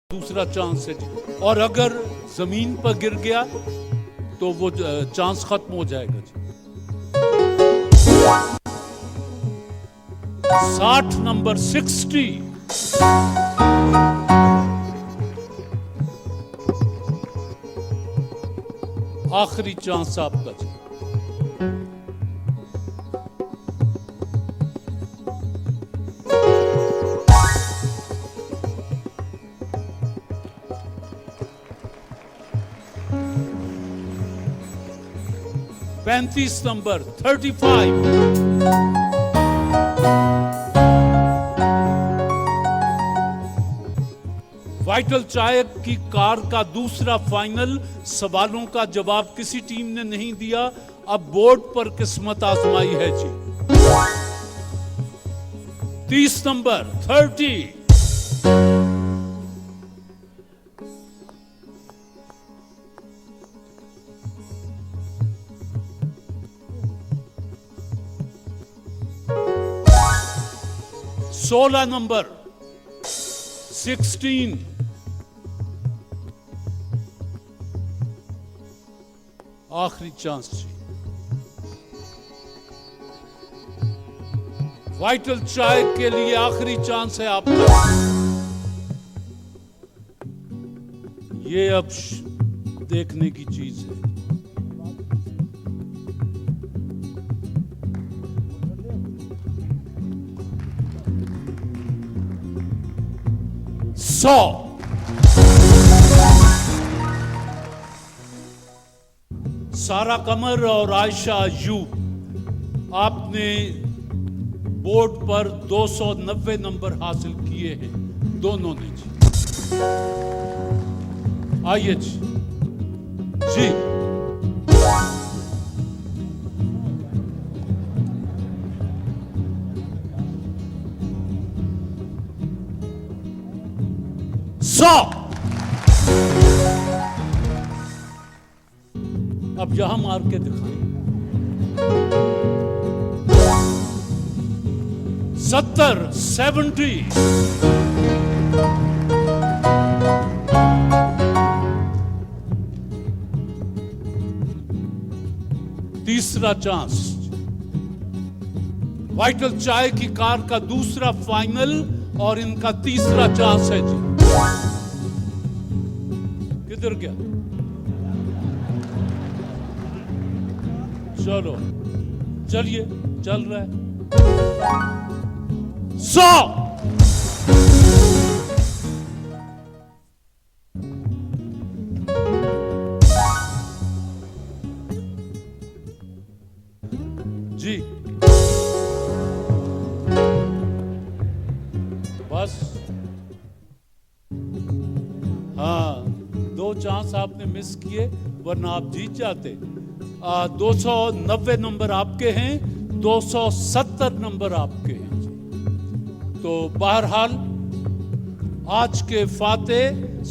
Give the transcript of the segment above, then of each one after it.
दूसरा चांस है जी। और अगर जमीन पर गिर गया तो वो चांस खत्म हो जाएगा जी। 60 नंबर 60। आखिरी चांस आपका जी। पैंतीस नंबर 35। वाइटल चाय की कार का दूसरा फाइनल। सवालों का जवाब किसी टीम ने नहीं दिया। अब बोर्ड पर किस्मत आजमाई है जी। 30 नंबर 30। सोलह नंबर 16। आखिरी चांस जी। वाइटल चाय के लिए आखिरी चांस है आपका। ये अब देखने की चीज है। सारा कमर और आयशा अयूब, आपने बोर्ड पर 290 नंबर हासिल किए हैं दोनों ने जी। आइए जी। जी 100। अब यहां मार के दिखाएं। 70। तीसरा चांस। वाइटल चाय की कार का दूसरा फाइनल और इनका तीसरा चांस है जी। किधर गया? चलो चलिए, चल रहा है। 100। जी बस। हाँ, 2 चांस आपने मिस किए, वरना आप जीत जाते। 290 नंबर आपके हैं, 270 नंबर आपके हैं। तो बहरहाल आज के फाते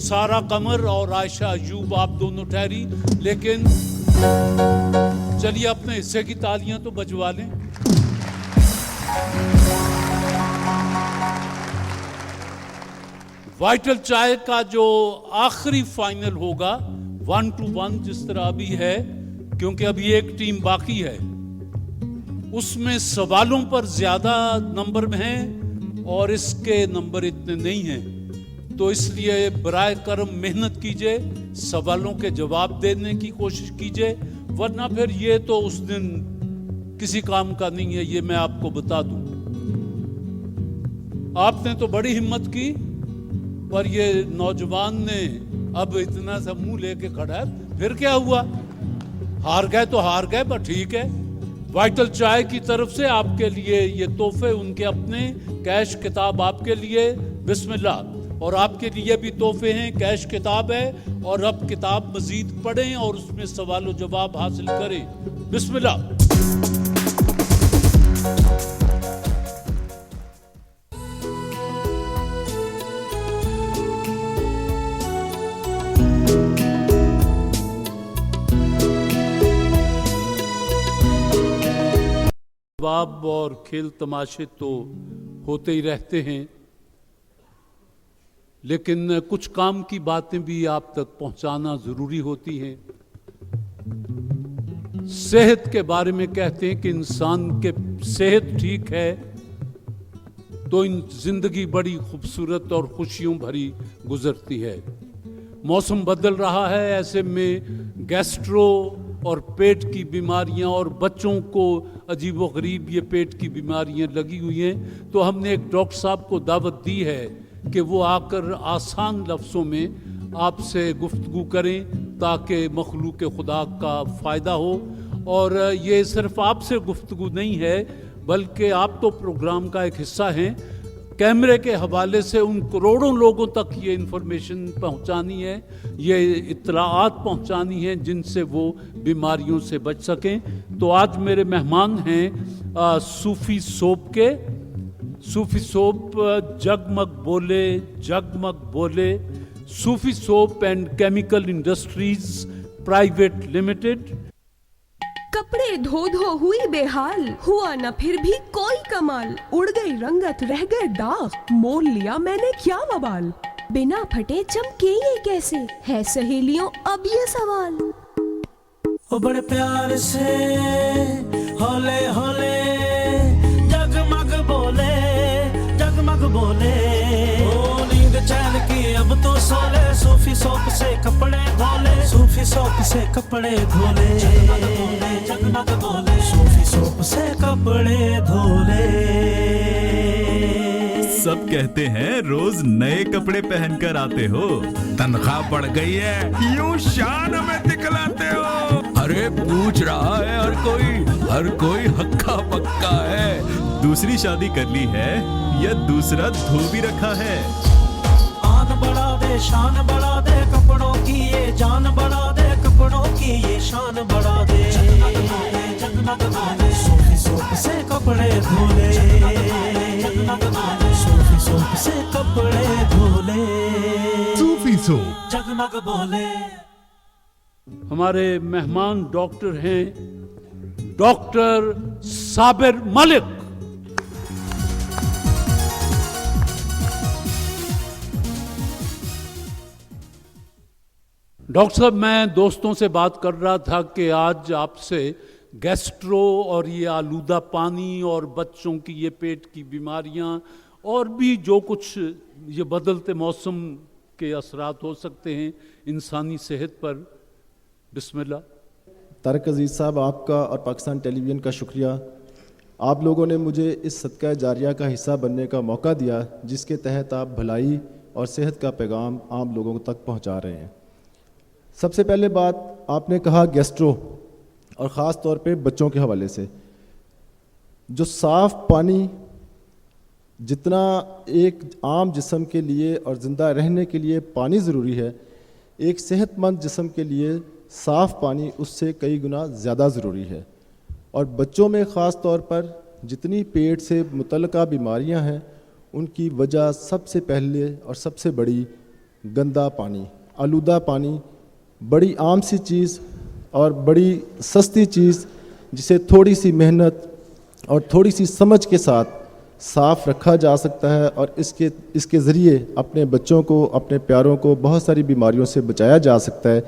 सारा कमर और आयशा अयूब आप दोनों ठहरी। लेकिन चलिए अपने हिस्से की तालियां तो बजवा लें। वाइटल चाय का जो आखिरी फाइनल होगा 1 to 1 जिस तरह अभी है, क्योंकि अभी एक टीम बाकी है, उसमें सवालों पर ज्यादा नंबर में हैं और इसके नंबर इतने नहीं हैं। तो इसलिए बराए करम मेहनत कीजिए, सवालों के जवाब देने की कोशिश कीजिए, वरना फिर ये तो उस दिन किसी काम का नहीं है, ये मैं आपको बता दूं। आपने तो बड़ी हिम्मत की, पर ये नौजवान ने अब इतना सा मुंह लेके खड़ा है। फिर क्या हुआ? हार गए तो हार गए, पर ठीक है। वाइटल चाय की तरफ से आपके लिए ये तोहफे, उनके अपने कैश किताब आपके लिए, बिस्मिल्लाह। और आपके लिए भी तोहफे हैं, कैश किताब है। और अब किताब मजीद पढ़ें और उसमें सवाल जवाब हासिल करें। बिस्मिल्लाह। जवाब और खेल तमाशे तो होते ही रहते हैं। लेकिन कुछ काम की बातें भी आप तक पहुंचाना जरूरी होती हैं। सेहत के बारे में कहते हैं कि इंसान के सेहत ठीक है तो इन जिंदगी बड़ी खूबसूरत और खुशियों भरी गुजरती है। मौसम बदल रहा है, ऐसे में गैस्ट्रो और पेट की बीमारियां और बच्चों को अजीबोगरीब ये पेट की बीमारियां लगी हुई हैं, तो हमने एक डॉक्टर साहब को दावत दी है कि वो आकर आसान लफ्ज़ों में आपसे गुफ्तगू करें ताकि मखलूक खुदा का फ़ायदा हो। और ये सिर्फ आपसे गुफ्तगू नहीं है बल्कि आप तो प्रोग्राम का एक हिस्सा हैं। कैमरे के हवाले से उन करोड़ों लोगों तक ये इन्फॉर्मेशन पहुंचानी है, ये इत्तलाआत पहुंचानी है जिनसे वो बीमारियों से बच सकें। तो आज मेरे मेहमान हैं सूफी सोप के। सूफी सोप जगमग बोले Sufi soap and chemical industries private limited. कपड़े धो धो हुई बेहाल, हुआ न फिर भी कोई कमाल, उड़ गई रंगत रह गए दाग, मोल लिया मैंने क्या वबाल, बिना फटे चमके ये कैसे, है सहेलियों अब ये सवाल। ओ बड़े प्यार से होले होले जगमग बोले ओ नींद चैन की अब तो सोले, सूफी सोप से कपड़े धोले, सूफी सोप से कपड़े धोले, जगमग बोले सूफी सोप से कपड़े धोले। सब कहते हैं रोज नए कपड़े पहनकर आते हो, तनख्वाह बढ़ गई है यूं शान में दिखलाते हो। अरे पूछ रहा है हर कोई हक्का पक्का है। दूसरी शादी कर ली है या दूसरा धोबी रखा है। आन बढ़ा दे शान बढ़ा दे कपड़ों की ये जान बढ़ा दे, कपड़ों की ये शान बढ़ा दे, जगमग बोले सूफी सोप से कपड़े धोले, सूफी सोप से कपड़े धोले, सूफी सोप जगमग बोले। हमारे मेहमान डॉक्टर हैं डॉक्टर साबिर मलिक। डॉक्टर साहब, मैं दोस्तों से बात कर रहा था कि आज आपसे गैस्ट्रो और ये आलूदा पानी और बच्चों की ये पेट की बीमारियां और भी जो कुछ ये बदलते मौसम के असरात हो सकते हैं इंसानी सेहत पर। बिस्मिल्लाह। तारक अजीज़ साहब, आपका और पाकिस्तान टेलीविज़न का शुक्रिया। आप लोगों ने मुझे इस सदका जारिया का हिस्सा बनने का मौका दिया जिसके तहत आप भलाई और सेहत का पैगाम आम लोगों तक पहुंचा रहे हैं। सबसे पहले बात आपने कहा गैस्ट्रो और ख़ास तौर पे बच्चों के हवाले से, जो साफ़ पानी जितना एक आम जिस्म के लिए और ज़िंदा रहने के लिए पानी ज़रूरी है, एक सेहतमंद जिस्म के लिए साफ़ पानी उससे कई गुना ज़्यादा ज़रूरी है। और बच्चों में ख़ास तौर पर जितनी पेट से मुतल्लिका बीमारियां हैं उनकी वजह सबसे पहले और सबसे बड़ी गंदा पानी, आलूदा पानी, बड़ी आम सी चीज़ और बड़ी सस्ती चीज़ जिसे थोड़ी सी मेहनत और थोड़ी सी समझ के साथ साफ़ रखा जा सकता है और इसके ज़रिए अपने बच्चों को, अपने प्यारों को बहुत सारी बीमारियों से बचाया जा सकता है।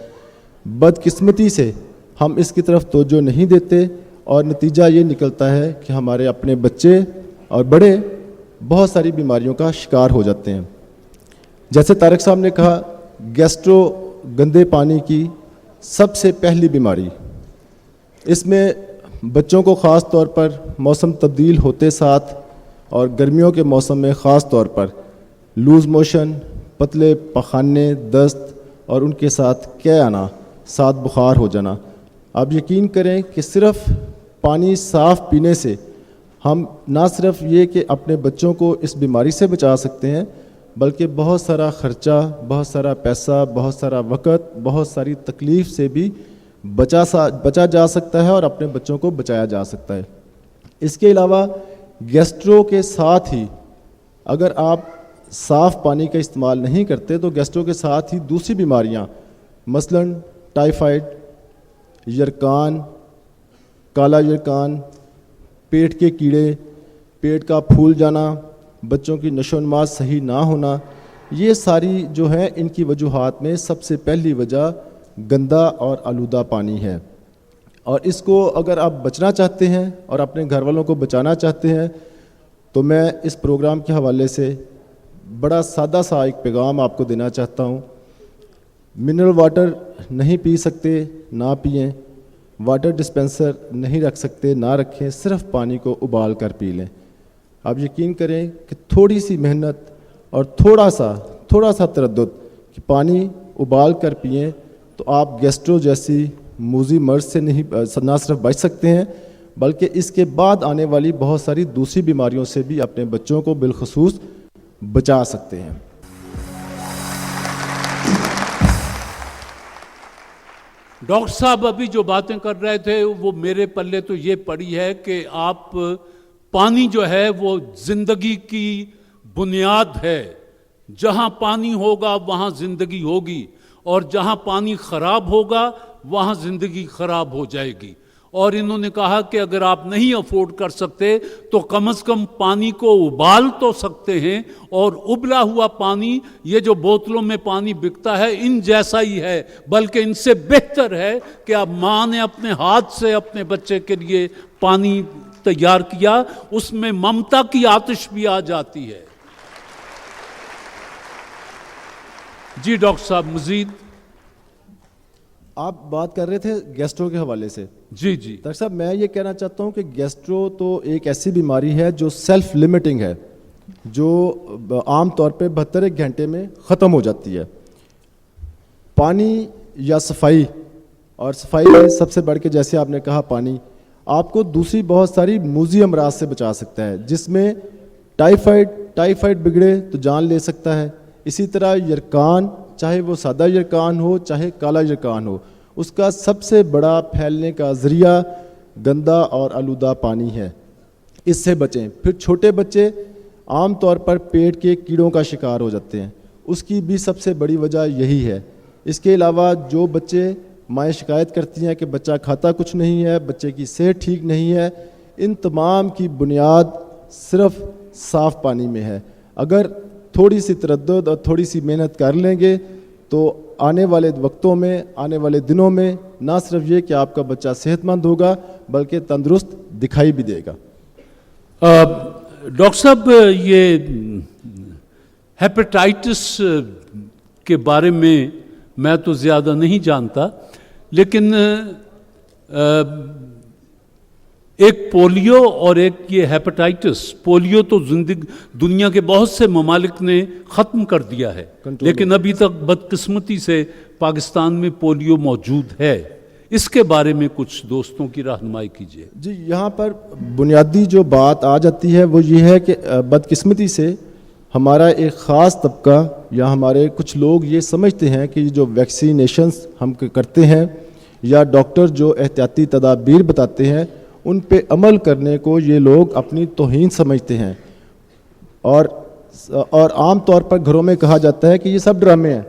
बदकिस्मती से हम इसकी तरफ तवज्जो नहीं देते और नतीजा ये निकलता है कि हमारे अपने बच्चे और बड़े बहुत सारी बीमारियों का शिकार हो जाते हैं। जैसे तारक साहब ने कहा, गैस्ट्रो गंदे पानी की सबसे पहली बीमारी, इसमें बच्चों को ख़ास तौर पर मौसम तब्दील होते साथ और गर्मियों के मौसम में ख़ास तौर पर लूज़ मोशन, पतले पखाने, दस्त और उनके साथ कै आना, साथ बुखार हो जाना। आप यकीन करें कि सिर्फ़ पानी साफ़ पीने से हम ना सिर्फ ये कि अपने बच्चों को इस बीमारी से बचा सकते हैं बल्कि बहुत सारा ख़र्चा, बहुत सारा पैसा, बहुत सारा वक़्त, बहुत सारी तकलीफ़ से भी बचा जा सकता है और अपने बच्चों को बचाया जा सकता है। इसके अलावा गैस्ट्रो के साथ ही अगर आप साफ़ पानी का इस्तेमाल नहीं करते तो गैस्ट्रो के साथ ही दूसरी बीमारियां मसलन टाइफाइड, यरकान, काला यरकान, पेट के कीड़े, पेट का फूल जाना, बच्चों की नशोन्माद सही ना होना, یہ ساری جو ہیں ان کی وجوہات میں سب سے پہلی وجہ گندا اور آلودہ پانی ہے. اور اس کو اگر آپ بچنا چاہتے ہیں اور اپنے گھر والوں کو بچانا چاہتے ہیں تو میں اس پروگرام کے حوالے سے بڑا سادہ سا ایک پیغام آپ کو دینا چاہتا ہوں. منرل واٹر نہیں پی سکتے نہ پئیں, واٹر ڈسپینسر نہیں رکھ سکتے نہ رکھیں, صرف پانی کو ابال کر پی لیں. آپ یقین کریں کہ تھوڑی سی محنت اور تھوڑا سا تردد کہ پانی ابال کر پئیں تو آپ گیسٹرو جیسی موذی مرض سے نہ صرف بچ سکتے ہیں بلکہ اس کے بعد آنے والی بہت ساری دوسری بیماریوں سے بھی اپنے بچوں کو بالخصوص بچا سکتے ہیں. ڈاکٹر صاحب ابھی جو باتیں کر رہے تھے وہ میرے پلے تو یہ پڑی ہے کہ آپ پانی جو ہے وہ زندگی کی بنیاد ہے. جہاں پانی ہوگا وہاں زندگی ہوگی, اور جہاں پانی خراب ہوگا وہاں زندگی خراب ہو جائے گی. اور انہوں نے کہا کہ اگر آپ نہیں افورڈ کر سکتے تو کم از کم پانی کو ابال تو سکتے ہیں, اور ابلا ہوا پانی یہ جو بوتلوں میں پانی بکتا ہے ان جیسا ہی ہے, بلکہ ان سے بہتر ہے کہ اب ماں نے اپنے ہاتھ سے اپنے بچے کے لیے پانی تیار کیا, اس میں ممتا کی آتش بھی آ جاتی ہے. جی ڈاکٹر صاحب مزید. آپ بات کر رہے تھے گیسٹرو کے حوالے سے. جی ڈاکٹر صاحب میں یہ کہنا چاہتا ہوں کہ گیسٹرو تو ایک ایسی بیماری ہے جو سیلف لمیٹنگ ہے, جو عام طور پہ 72 گھنٹے میں ختم ہو جاتی ہے. پانی یا صفائی, اور صفائی میں سب سے بڑھ کے جیسے آپ نے کہا پانی آپ کو دوسری بہت ساری موذی امراض سے بچا سکتا ہے, جس میں ٹائیفائڈ بگڑے تو جان لے سکتا ہے. اسی طرح یرکان, چاہے وہ سادہ یرکان ہو چاہے کالا یرکان ہو, اس کا سب سے بڑا پھیلنے کا ذریعہ گندا اور آلودہ پانی ہے. اس سے بچیں. پھر چھوٹے بچے عام طور پر پیٹ کے کیڑوں کا شکار ہو جاتے ہیں, اس کی بھی سب سے بڑی وجہ یہی ہے. اس کے علاوہ جو بچے مائیں شکایت کرتی ہیں کہ بچہ کھاتا کچھ نہیں ہے, بچے کی صحت ٹھیک نہیں ہے, ان تمام کی بنیاد صرف صاف پانی میں ہے. اگر تھوڑی سی تردد اور تھوڑی سی محنت کر لیں گے تو آنے والے وقتوں میں, آنے والے دنوں میں نہ صرف یہ کہ آپ کا بچہ صحت مند ہوگا بلکہ تندرست دکھائی بھی دے گا. ڈاکٹر صاحب یہ ہیپاٹائٹس کے بارے میں تو زیادہ نہیں جانتا, لیکن ایک پولیو اور ایک یہ ہیپاٹائٹس. پولیو تو دنیا کے بہت سے ممالک نے ختم کر دیا ہے, لیکن ابھی تک بدقسمتی سے پاکستان میں پولیو موجود ہے. اس کے بارے میں کچھ دوستوں کی رہنمائی کیجیے. جی یہاں پر بنیادی جو بات آ جاتی ہے وہ یہ ہے کہ بدقسمتی سے ہمارا ایک خاص طبقہ یا ہمارے کچھ لوگ یہ سمجھتے ہیں کہ جو ویکسینیشنز ہم کرتے ہیں یا ڈاکٹر جو احتیاطی تدابیر بتاتے ہیں ان پہ عمل کرنے کو یہ لوگ اپنی توہین سمجھتے ہیں, اور عام طور پر گھروں میں کہا جاتا ہے کہ یہ سب ڈرامے ہیں.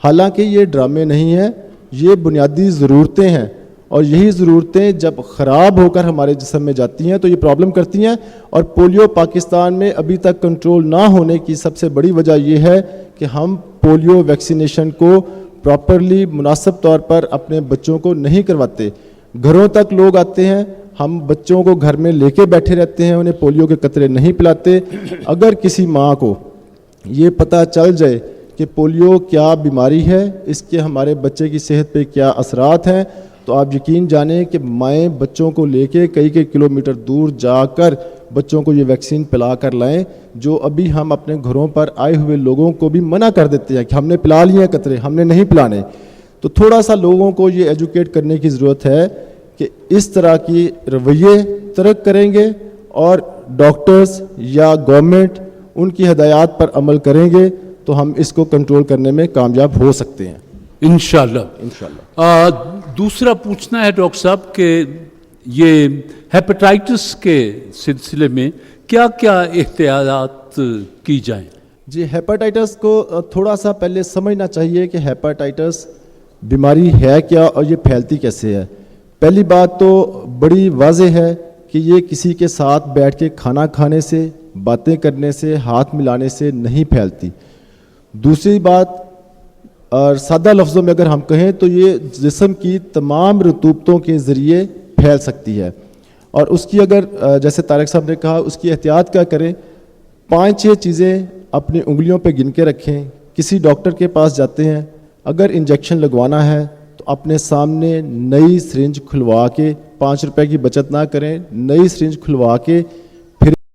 حالانکہ یہ ڈرامے نہیں ہیں, یہ بنیادی ضرورتیں ہیں, اور یہی ضرورتیں جب خراب ہو کر ہمارے جسم میں جاتی ہیں تو یہ پرابلم کرتی ہیں. اور پولیو پاکستان میں ابھی تک کنٹرول نہ ہونے کی سب سے بڑی وجہ یہ ہے کہ ہم پولیو ویکسینیشن کو پراپرلی مناسب طور پر اپنے بچوں کو نہیں کرواتے. گھروں تک لوگ آتے ہیں, ہم بچوں کو گھر میں لے کے بیٹھے رہتے ہیں, انہیں پولیو کے قطرے نہیں پلاتے. اگر کسی ماں کو یہ پتہ چل جائے کہ پولیو کیا بیماری ہے, اس کے ہمارے بچے کی صحت پہ کیا اثرات ہیں, تو آپ یقین جانیں کہ مائیں بچوں کو لے کے کئی کلومیٹر دور جا کر بچوں کو یہ ویکسین پلا کر لائیں, جو ابھی ہم اپنے گھروں پر آئے ہوئے لوگوں کو بھی منع کر دیتے ہیں کہ ہم نے پلا لیے ہیں قطرے, ہم نے نہیں پلانے. تو تھوڑا سا لوگوں کو یہ ایجوکیٹ کرنے کی ضرورت ہے کہ اس طرح کی رویے ترک کریں گے اور ڈاکٹرز یا گورنمنٹ ان کی ہدایات پر عمل کریں گے تو ہم اس کو کنٹرول کرنے میں کامیاب ہو سکتے ہیں انشاءاللہ. دوسرا پوچھنا ہے ڈاکٹر صاحب کہ یہ ہیپاٹائٹس کے سلسلے میں کیا کیا احتیاطات کی جائیں؟ جی ہیپاٹائٹس کو تھوڑا سا پہلے سمجھنا چاہیے کہ ہیپاٹائٹس بیماری ہے کیا اور یہ پھیلتی کیسے ہے. پہلی بات تو بڑی واضح ہے کہ یہ کسی کے ساتھ بیٹھ کے کھانا کھانے سے, باتیں کرنے سے, ہاتھ ملانے سے نہیں پھیلتی. دوسری بات اور سادہ لفظوں میں اگر ہم کہیں تو یہ جسم کی تمام رطوبتوں کے ذریعے پھیل سکتی ہے, اور اس کی اگر جیسے طارق صاحب نے کہا اس کی احتیاط کیا کریں, 5-6 چیزیں اپنی انگلیوں پہ گن کے رکھیں. کسی ڈاکٹر کے پاس جاتے ہیں, اگر انجیکشن لگوانا ہے تو اپنے سامنے نئی سرنج کھلوا کے, 5 روپے کی بچت نہ کریں, نئی سرنج کھلوا کے